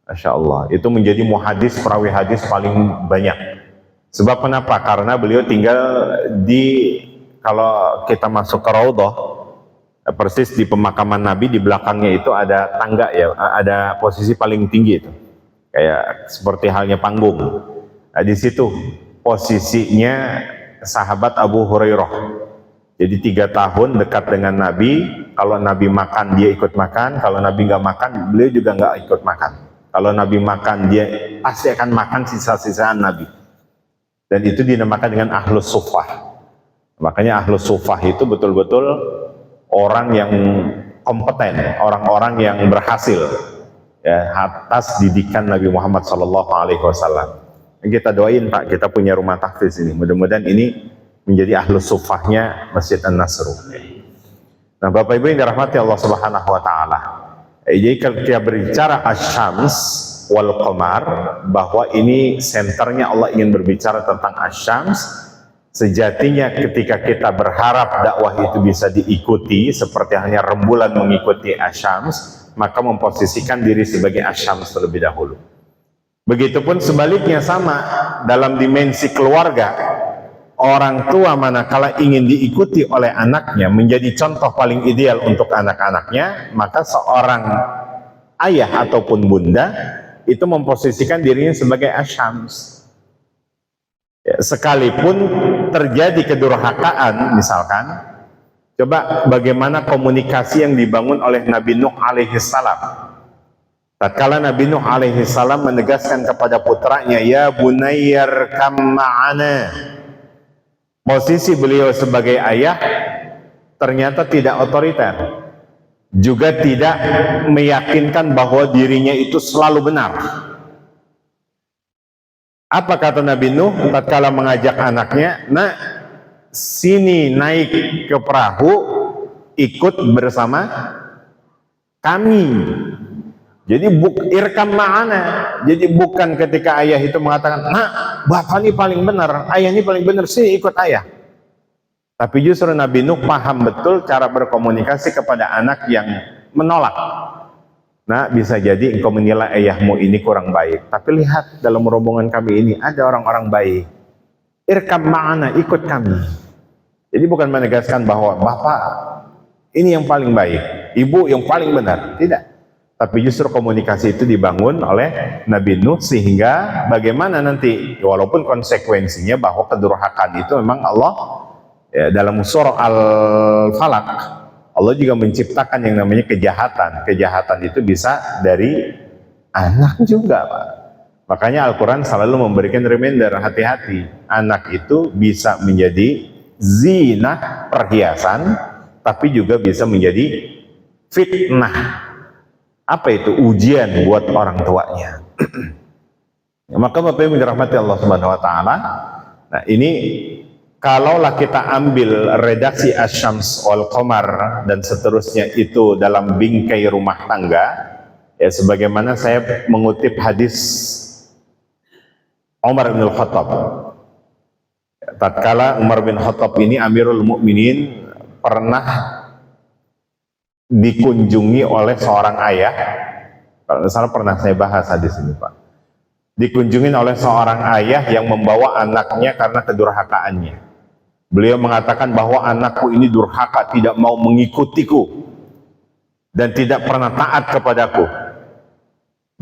Masya Allah, itu menjadi muhadis, perawi hadis paling banyak. Sebab kenapa? Karena beliau tinggal di, kalau kita masuk ke Raudhah, persis di pemakaman Nabi, di belakangnya itu ada tangga ya, ada posisi paling tinggi itu, kayak seperti halnya panggung. Nah, di situ posisinya sahabat Abu Hurairah. Jadi 3 tahun dekat dengan Nabi. Kalau Nabi makan dia ikut makan, kalau Nabi nggak makan beliau juga nggak ikut makan. Kalau Nabi makan dia pasti akan makan sisa-sisaan Nabi. Dan itu dinamakan dengan ahlus suffah. Makanya ahlus suffah itu betul-betul orang yang kompeten, orang-orang yang berhasil ya atas didikan Nabi Muhammad SAW. Kita doain Pak, kita punya rumah tahfiz ini. Mudah-mudahan ini menjadi ahlus suffahnya Masjid An-Nasr. Nah, Bapak Ibu yang dirahmati Allah Subhanahu wa taala. Jadi kalau kita berbicara Asy-Syams wal Qamar, bahwa ini senternya Allah ingin berbicara tentang Asy-Syams. Sejatinya ketika kita berharap dakwah itu bisa diikuti seperti hanya rembulan mengikuti Asy-Syams, maka memposisikan diri sebagai Asy-Syams terlebih dahulu. Begitupun sebaliknya sama dalam dimensi keluarga. Orang tua manakala ingin diikuti oleh anaknya menjadi contoh paling ideal untuk anak-anaknya, maka seorang ayah ataupun bunda itu memposisikan dirinya sebagai Asy-Syams. Ya, sekalipun terjadi kedurhakaan misalkan, coba bagaimana komunikasi yang dibangun oleh Nabi Nuh alaihi salam. Tatkala Nabi Nuh alaihi salam menegaskan kepada putranya, ya bunayyar kam ma'ana. Posisi beliau sebagai ayah ternyata tidak otoriter, juga tidak meyakinkan bahwa dirinya itu selalu benar. Apa kata Nabi Nuh tatkala mengajak anaknya? Nah, sini naik ke perahu, ikut bersama kami. Jadi irkam ma'ana. Jadi bukan ketika ayah itu mengatakan, nah bapak ini paling benar, ayah ini paling benar, sini ikut ayah. Tapi justru Nabi Nuh paham betul cara berkomunikasi kepada anak yang menolak. Nah, bisa jadi engkau menilai ayahmu ini kurang baik, tapi lihat dalam rombongan kami ini ada orang-orang baik. Irkam ma'ana, ikut kami. Jadi bukan menegaskan bahwa bapak ini yang paling baik, ibu yang paling benar, tidak. Tapi justru komunikasi itu dibangun oleh Nabi Nuh, sehingga bagaimana nanti, walaupun konsekuensinya bahwa kedurhakaan itu memang Allah, ya, dalam surah Al-Falaq Allah juga menciptakan yang namanya kejahatan. Kejahatan itu bisa dari anak juga, Pak. Makanya Al-Quran selalu memberikan reminder, hati-hati, anak itu bisa menjadi zina, perhiasan, tapi juga bisa menjadi fitnah. Apa itu? Ujian buat orang tuanya. Maka Bapak Ibu dirahmati Allah Subhanahu wa taala. Nah, ini kalaulah kita ambil redaksi Asy-Syams wal Qamar dan seterusnya itu dalam bingkai rumah tangga, ya sebagaimana saya mengutip hadis Umar bin Khattab. Tatkala Umar bin Khattab ini Amirul Mukminin pernah dikunjungi oleh seorang ayah, kalau misalnya pernah saya bahas hadis ini, Pak. Dikunjungi oleh seorang ayah yang membawa anaknya karena kedurhakaannya. Beliau mengatakan bahwa anakku ini durhaka, tidak mau mengikutiku dan tidak pernah taat kepadaku.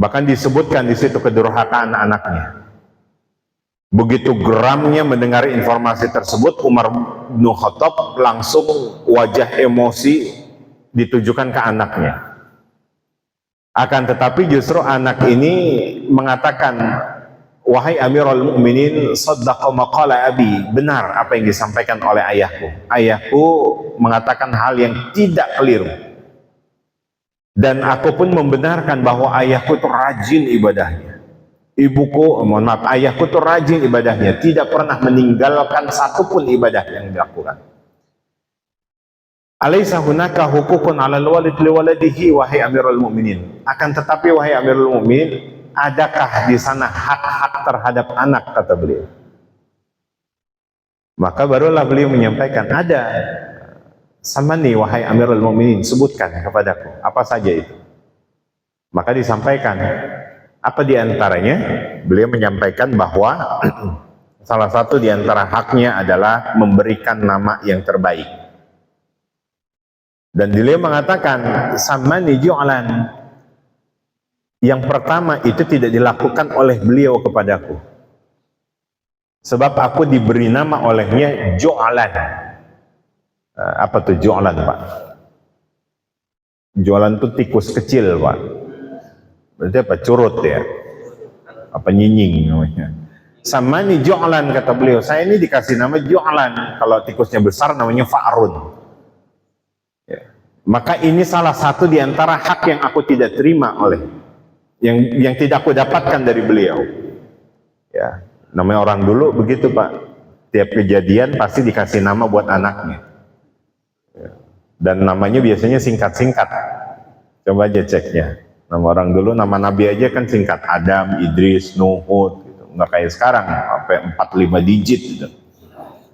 Bahkan disebutkan di situ kedurhakaan anaknya. Begitu geramnya mendengar informasi tersebut, Umar bin Khattab langsung wajah emosi ditujukan ke anaknya. Akan tetapi justru anak ini mengatakan, wahai Amirul Mukminin, saddaqa maqala abi, benar apa yang disampaikan oleh ayahku. Ayahku mengatakan hal yang tidak keliru. Dan aku pun membenarkan bahwa ayahku itu rajin ibadahnya. Ayahku itu rajin ibadahnya, tidak pernah meninggalkan satupun ibadah yang dilakukan. Alaysa hunaka hukukun 'alal walid liwaladihi, wahai Amirul Mukminin. Akan tetapi wahai Amirul Mukminin, adakah di sana hak-hak terhadap anak, kata beliau. Maka barulah beliau menyampaikan, ada. Samani wahai Amirul Mukminin, sebutkan kepadaku apa saja itu. Maka disampaikan, apa di antaranya? Beliau menyampaikan bahwa salah satu di antara haknya adalah memberikan nama yang terbaik. Dan beliau mengatakan, samani ju'lan. Yang pertama itu tidak dilakukan oleh beliau kepadaku, sebab aku diberi nama olehnya ju'lan. Apa tuh ju'lan, Pak? Ju'lan itu tikus kecil, Pak. Berarti apa? Curut ya? Apa nyinying namanya? Samani ju'lan, kata beliau. Saya ini dikasih nama ju'lan. Kalau tikusnya besar namanya fa'run. Maka ini salah satu di antara hak yang aku tidak terima oleh, yang tidak aku dapatkan dari beliau. Ya, namanya orang dulu begitu, Pak. Tiap kejadian pasti dikasih nama buat anaknya. Ya. Dan namanya biasanya singkat-singkat. Coba aja ceknya. Nama orang dulu, nama Nabi aja kan singkat. Adam, Idris, Nuh, Hud. Gitu. Nggak kayak sekarang, sampai 4-5 digit. Gitu.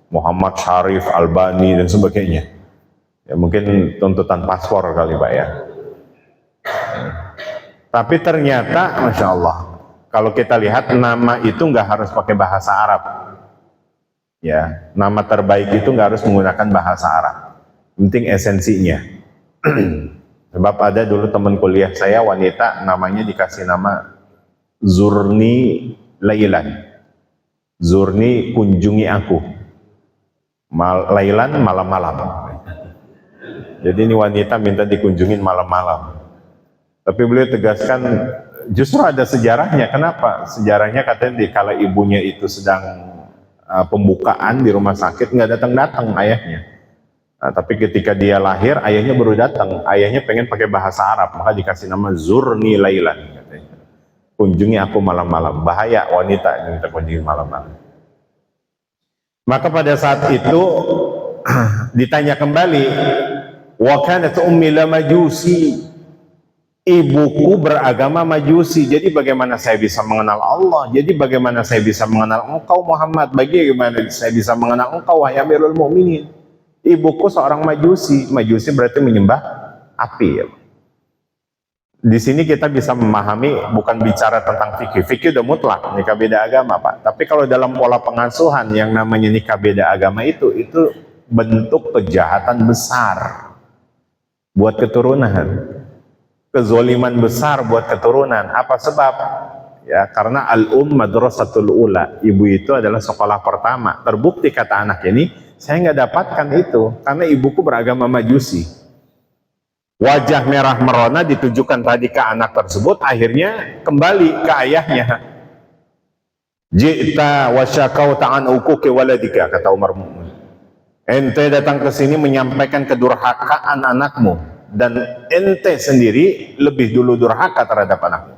Muhammad, Syarif, Albani, dan sebagainya. Ya mungkin tuntutan paspor kali, Pak ya. Tapi ternyata Masya Allah, kalau kita lihat nama itu nggak harus pakai bahasa Arab. Ya, nama terbaik itu nggak harus menggunakan bahasa Arab. Penting esensinya. Sebab ada dulu teman kuliah saya wanita, namanya dikasih nama Zurni Lailan. Zurni, kunjungi aku. Lailan, malam-malam. Jadi ini wanita minta dikunjungin malam-malam. Tapi beliau tegaskan, justru ada sejarahnya. Kenapa? Sejarahnya katanya kala ibunya itu sedang pembukaan di rumah sakit, nggak datang-datang ayahnya. Nah, tapi ketika dia lahir, ayahnya baru datang. Ayahnya pengen pakai bahasa Arab, maka dikasih nama Zurni Lailan. Katanya. Kunjungi aku malam-malam. Bahaya wanita yang minta kunjungi malam-malam. Maka pada saat itu ditanya kembali, wa kanat ummi la majusi, ibuku beragama majusi, jadi bagaimana saya bisa mengenal Allah? Jadi bagaimana saya bisa mengenal engkau Muhammad? Bagaimana saya bisa mengenal engkau wahai Amirul Mukminin? Ibuku seorang majusi. Majusi berarti menyembah api ya. Di sini kita bisa memahami, bukan bicara tentang fikih. Fikih udah mutlak, nikah beda agama, Pak. Tapi kalau dalam pola pengasuhan yang namanya nikah beda agama itu bentuk kejahatan besar buat keturunan. kezoliman besar buat keturunan. Apa sebab? Ya, karena madrasatul ula, ibu itu adalah sekolah pertama. Terbukti kata anak ini, saya nggak dapatkan itu karena ibuku beragama Majusi. Wajah merah merona ditujukan tadi ke anak tersebut, akhirnya kembali ke ayahnya. Ji'ta wa syakauta an uquqi waladika, kata Umar Mu'min. Ente datang ke sini menyampaikan kedurhakaan anakmu, dan ente sendiri lebih dulu durhaka terhadap anakmu.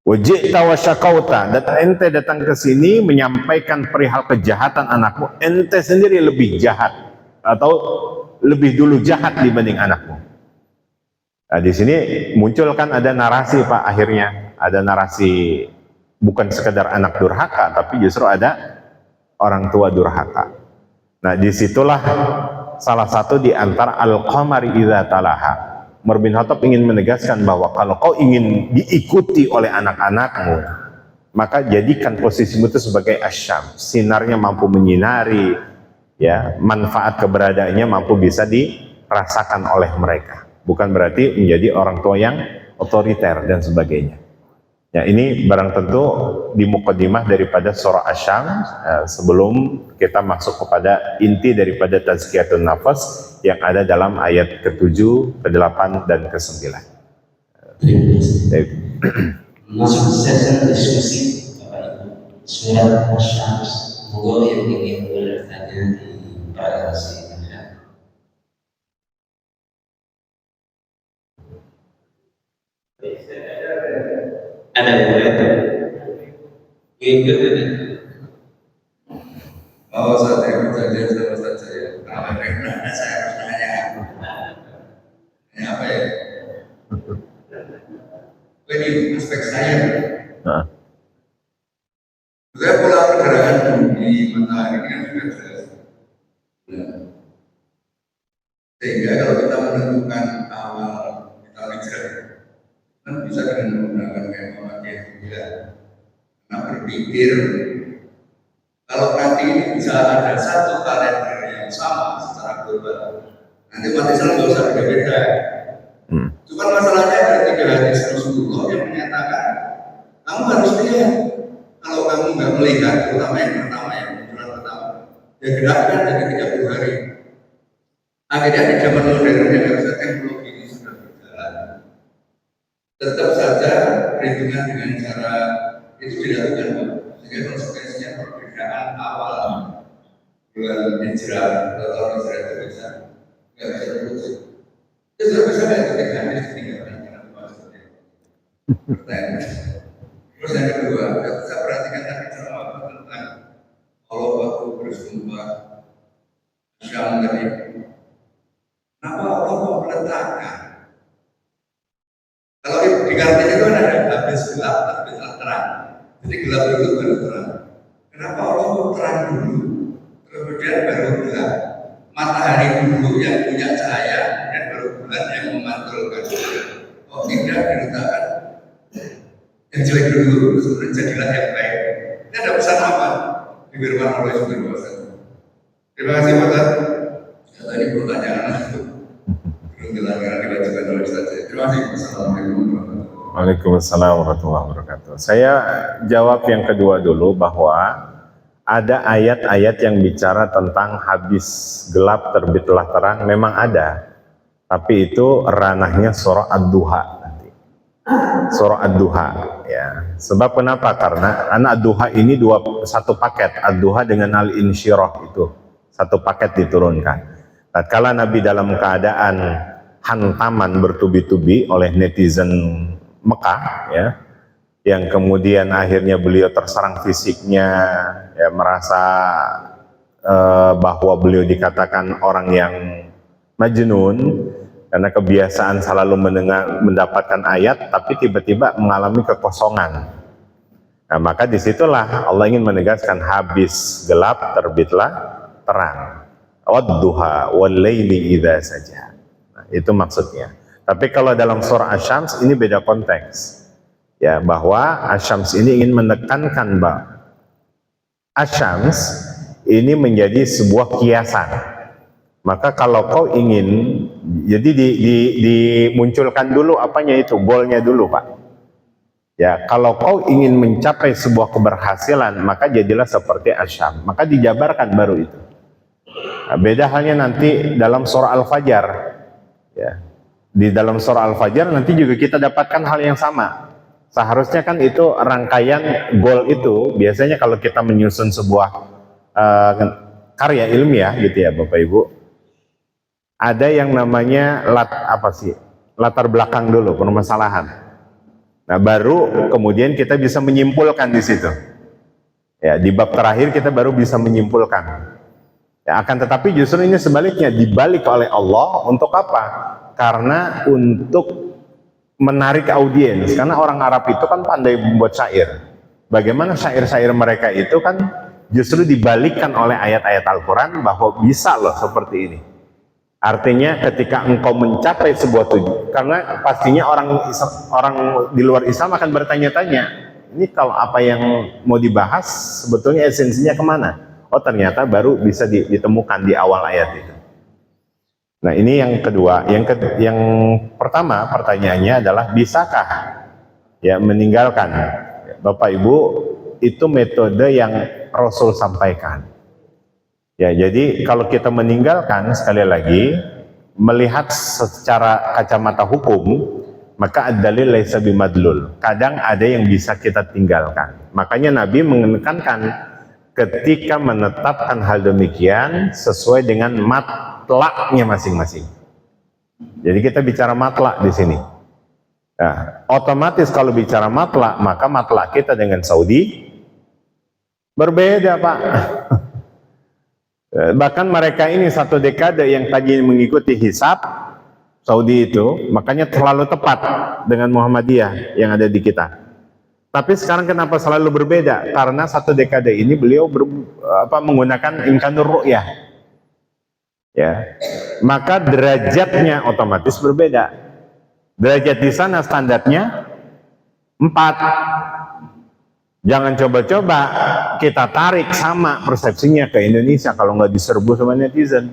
Wajita wa syakauta, dan ente datang ke sini menyampaikan perihal kejahatan anakmu, ente sendiri lebih jahat atau lebih dulu jahat dibanding anakmu. Nah, di sini muncul kan ada narasi Pak, akhirnya ada narasi bukan sekedar anak durhaka, tapi justru ada orang tua durhaka. Nah, disitulah salah satu di antara al-qamari idza talaha. Umar bin Khattab ingin menegaskan bahwa kalau kau ingin diikuti oleh anak-anakmu, maka jadikan posisimu itu sebagai asyam, sinarnya mampu menyinari, ya, manfaat keberadaannya mampu bisa dirasakan oleh mereka. Bukan berarti menjadi orang tua yang otoriter dan sebagainya. Ya, ini barang tentu di muqaddimah daripada surah Asy-Syams, sebelum kita masuk kepada inti daripada tazkiyatun nafas yang ada dalam ayat ke-7, ke-8 dan ke-9. Masuk sesi diskusi Bapak Ibu surat Asy-Syams. Monggo yang ingin bertanya di pada sesi. Ada ikut ini. Oh, saya mau saja sama saya. Saya harus nanya. Ini apa ya? Ini aspek saya. Saya pola pergerakan di matahari ini kan sudah jelas. Sehingga kalau kita menentukan awal kita hijrah, kan bisa dengan menggunakan kayak Muhammadiyah juga. Nah, berpikir kalau nanti ini bisa ada satu kalender yang sama secara global, nanti umat Islam nggak usah berbeda. Cuma masalahnya ada 3 hadis Rasulullah yang menyatakan kamu harus lihat. Kalau kamu nggak melihat, terutama yang pertama, yang bulan pertama, ya genapkan jadi 30 hari. Akhirnya di zaman modern yang harusnya teknologi ini sudah berjalan, tetap saja perhitungan dengan cara itu dilakukan, sehingga konsekuensinya perbedaan awal bulan hijrah atau tahun hijrah itu bisa nggak bisa terwujud. Itu sudah bisa nggak ketika hadis ditinggalkan karena maksudnya pertanyaan. Terus yang kedua, saya perhatikan tadi ceramah tentang Allah waktu bersumpah Syam tadi. Kenapa Allah mau meletakkan? Kalau di kartini itu kan ada habis gelap, habis terang. Jadi gelap dulu baru terang. Kenapa Allah mau terang dulu, kemudian baru gelap? Matahari dulu yang punya cahaya, dan baru bulan yang memantulkan. Oh, tidak diletakkan yang jelek dulu, sebenarnya jadilah yang baik. Ini ada pesan apa? Di firman Allah Subhanahu wa Ta'ala. Terima kasih Pak. Kata ini pertanyaan itu. Terima kasih. Waalaikumsalam warahmatullahi wabarakatuh. Saya jawab yang kedua dulu, bahwa ada ayat-ayat yang bicara tentang habis gelap terbitlah terang, memang ada, tapi itu ranahnya surah Ad-Duha nanti. Surah Ad-Duha, ya. Sebab kenapa? Karena anak Ad-Duha ini satu paket, Ad-Duha dengan Al-Insyirah itu satu paket diturunkan. Tatkala Nabi dalam keadaan hantaman bertubi-tubi oleh netizen Mekah, ya, yang kemudian akhirnya beliau terserang fisiknya, ya, merasa bahwa beliau dikatakan orang yang majnun karena kebiasaan selalu mendapatkan ayat, tapi tiba-tiba mengalami kekosongan. Nah, maka disitulah Allah ingin menegaskan habis gelap terbitlah terang. Wadduha wal laili idza saja. Nah, itu maksudnya. Tapi kalau dalam surah Asy-Syams ini beda konteks. Ya, bahwa Asy-Syams ini ingin menekankan bahwa Asy-Syams ini menjadi sebuah kiasan. Maka kalau kau ingin, jadi dimunculkan dulu apanya itu, goalnya dulu Pak. Ya, kalau kau ingin mencapai sebuah keberhasilan, maka jadilah seperti Asyam. Maka dijabarkan baru itu. Nah, beda halnya nanti dalam surah Al-Fajr. Ya, di dalam surah Al-Fajr nanti juga kita dapatkan hal yang sama. Seharusnya kan itu rangkaian goal itu, biasanya kalau kita menyusun sebuah karya ilmiah gitu ya Bapak Ibu, ada yang namanya latar belakang dulu permasalahan. Nah, baru kemudian kita bisa menyimpulkan di situ. Ya, di bab terakhir kita baru bisa menyimpulkan. Ya, akan tetapi justru ini sebaliknya, dibalik oleh Allah untuk apa? Karena untuk menarik audiens. Karena orang Arab itu kan pandai membuat syair. Bagaimana syair-syair mereka itu kan justru dibalikkan oleh ayat-ayat Al-Quran bahwa bisa loh seperti ini. Artinya ketika engkau mencapai sebuah tujuan, karena pastinya orang di luar Islam akan bertanya-tanya, ini kalau apa yang mau dibahas sebetulnya esensinya kemana? Oh, ternyata baru bisa ditemukan di awal ayat itu. Nah, ini yang kedua. Yang pertama pertanyaannya adalah, bisakah ya meninggalkan? Bapak Ibu, itu metode yang Rasul sampaikan. Ya, jadi kalau kita meninggalkan, sekali lagi melihat secara kacamata hukum, maka ad-dalil laisa bimadlul. Kadang ada yang bisa kita tinggalkan. Makanya Nabi menekankan ketika menetapkan hal demikian sesuai dengan matlaknya masing-masing. Jadi kita bicara matlak di sini. Nah, otomatis kalau bicara matlak, maka matlak kita dengan Saudi berbeda, Pak. Bahkan mereka ini satu dekade yang tadi mengikuti hisab Saudi itu, makanya terlalu tepat dengan Muhammadiyah yang ada di kita. Tapi sekarang kenapa selalu berbeda? Karena satu dekade ini beliau menggunakan imkanur ru'yah. Ya, maka derajatnya otomatis berbeda. Derajat di sana standarnya 4. Jangan coba-coba kita tarik sama persepsinya ke Indonesia kalau nggak diserbu sama netizen.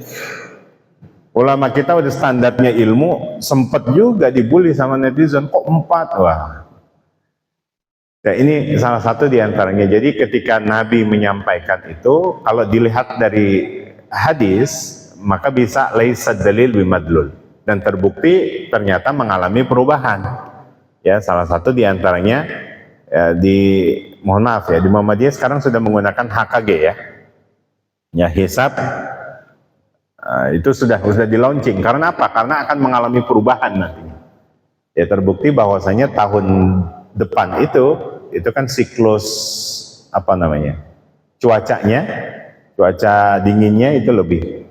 Ulama kita udah standarnya ilmu, sempat juga dibully sama netizen, kok 4? Wah. Ya, ini salah satu diantaranya. Jadi ketika Nabi menyampaikan itu, kalau dilihat dari hadis, maka bisa laisa dalil bimadlul. Dan terbukti ternyata mengalami perubahan. Ya, salah satu diantaranya ya, di Muhammadiyah sekarang sudah menggunakan HKG ya. Ya, hisab itu sudah di launching. Karena apa? Karena akan mengalami perubahan nantinya. Ya, terbukti bahwasanya tahun depan itu kan siklus cuaca dinginnya itu lebih.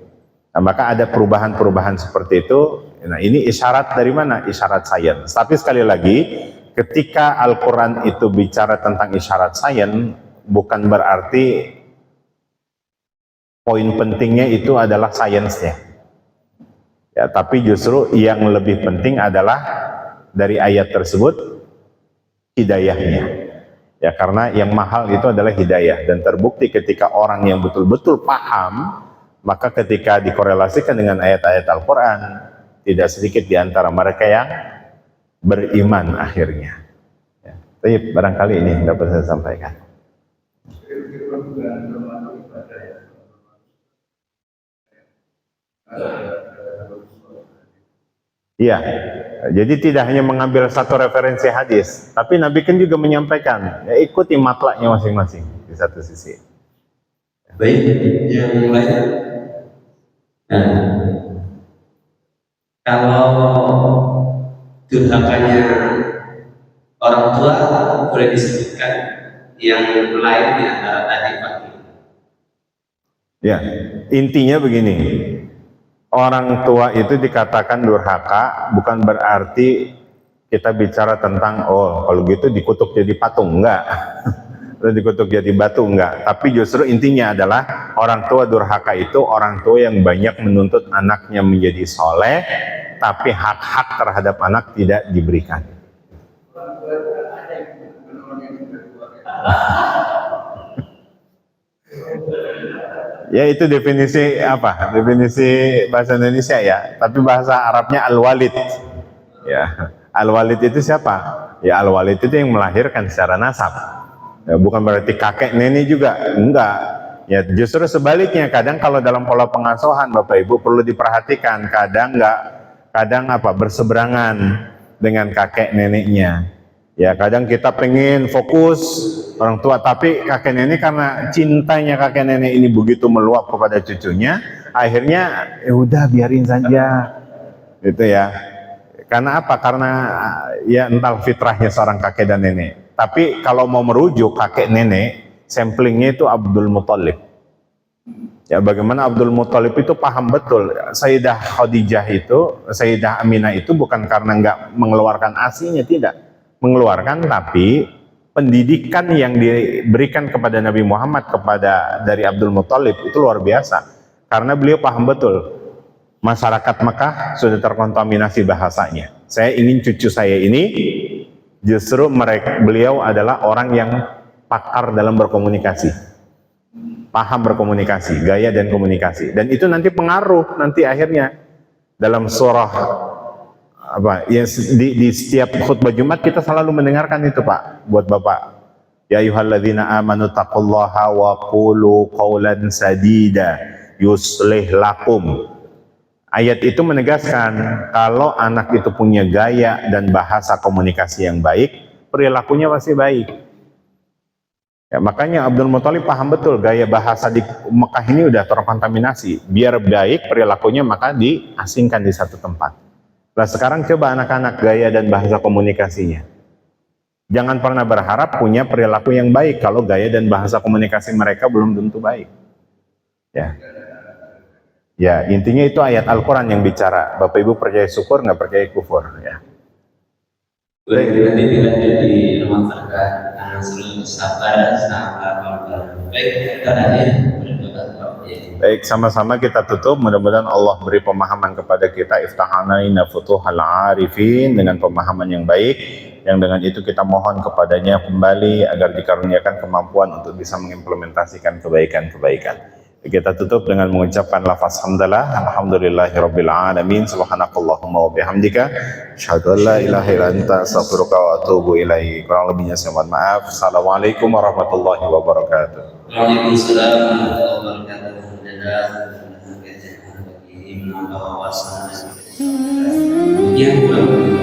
Nah, maka ada perubahan-perubahan seperti itu. Nah, ini isyarat dari mana? Isyarat sains. Tapi sekali lagi, ketika Al-Quran itu bicara tentang isyarat sains, bukan berarti poin pentingnya itu adalah sainsnya. Ya, tapi justru yang lebih penting adalah dari ayat tersebut hidayahnya. Ya, karena yang mahal itu adalah hidayah, dan terbukti ketika orang yang betul-betul paham, maka ketika dikorelasikan dengan ayat-ayat Al-Quran, tidak sedikit di antara mereka yang beriman akhirnya. Ya, tapi barangkali ini dapat saya sampaikan. Iya, jadi tidak hanya mengambil satu referensi hadis, tapi Nabi kan juga menyampaikan, ya ikuti matlaknya masing-masing di satu sisi. Baik, yang lain. Nah, kalau durhakanya orang tua boleh disebutkan yang lain di antara tadi Pak? Ya, intinya begini. Orang tua itu dikatakan durhaka bukan berarti kita bicara tentang kalau gitu dikutuk jadi patung, enggak. Atau dikutuk jadi batu, enggak. Tapi justru intinya adalah orang tua durhaka itu orang tua yang banyak menuntut anaknya menjadi soleh, tapi hak-hak terhadap anak tidak diberikan. Ya itu definisi apa? Definisi bahasa Indonesia ya. Tapi bahasa Arabnya al-walid. Ya, al-walid itu siapa? Ya al-walid itu yang melahirkan secara nasab. Ya, bukan berarti kakek nenek juga, enggak. Ya justru sebaliknya, kadang kalau dalam pola pengasuhan Bapak Ibu perlu diperhatikan, kadang berseberangan dengan kakek neneknya. Ya kadang kita pengen fokus orang tua, tapi kakek nenek karena cintanya kakek nenek ini begitu meluap kepada cucunya, akhirnya ya udah biarin saja, gitu ya. Karena apa? Karena ya entah fitrahnya seorang kakek dan nenek. Tapi kalau mau merujuk kakek nenek, samplingnya itu Abdul Muthalib. Ya bagaimana Abdul Muthalib itu paham betul Sayyidah Khadijah itu, Sayyidah Aminah itu bukan karena nggak mengeluarkan asinya, tidak mengeluarkan, tapi pendidikan yang diberikan kepada Nabi Muhammad dari Abdul Muthalib itu luar biasa. Karena beliau paham betul masyarakat Mekah sudah terkontaminasi bahasanya. Saya ingin cucu saya ini justru beliau adalah orang yang pakar dalam berkomunikasi, paham berkomunikasi, gaya dan komunikasi, dan itu nanti pengaruh nanti akhirnya dalam surah apa ya, di setiap khutbah Jumat kita selalu mendengarkan itu Pak, buat Bapak. Ya ayyuhalladzina amanu taqullaha wa qulu qawlan sadida yuslih lakum. Ayat itu menegaskan kalau anak itu punya gaya dan bahasa komunikasi yang baik, perilakunya pasti baik. Ya, makanya Abdul Muthalib paham betul gaya bahasa di Mekah ini udah terkontaminasi. Biar baik perilakunya maka diasingkan di satu tempat. Nah sekarang coba anak-anak gaya dan bahasa komunikasinya. Jangan pernah berharap punya perilaku yang baik kalau gaya dan bahasa komunikasi mereka belum tentu baik. Ya. Ya, intinya itu ayat Al-Quran yang bicara. Bapak Ibu percaya syukur, nggak percaya kufur. Ya. Baik, nanti dilanjut di rumah tangga selalu sabar, baik, terakhir baik, sama-sama kita tutup. Mudah-mudahan Allah beri pemahaman kepada kita. Iftahanaina futuhal arifin, dengan pemahaman yang baik, yang dengan itu kita mohon kepadanya kembali agar dikaruniakan kemampuan untuk bisa mengimplementasikan kebaikan-kebaikan. Kita tutup dengan mengucapkan lafaz hamdalah, alhamdulillahirabbil alamin, subhanakallahumma wa bihamdika, asyhadu an la ilaha illa anta, astaghfiruka wa atubu ilaik. Kurang lebihnya saya mohon maaf. Assalamualaikum warahmatullahi wabarakatuh. Waalaikumsalam warahmatullahi wabarakatuh.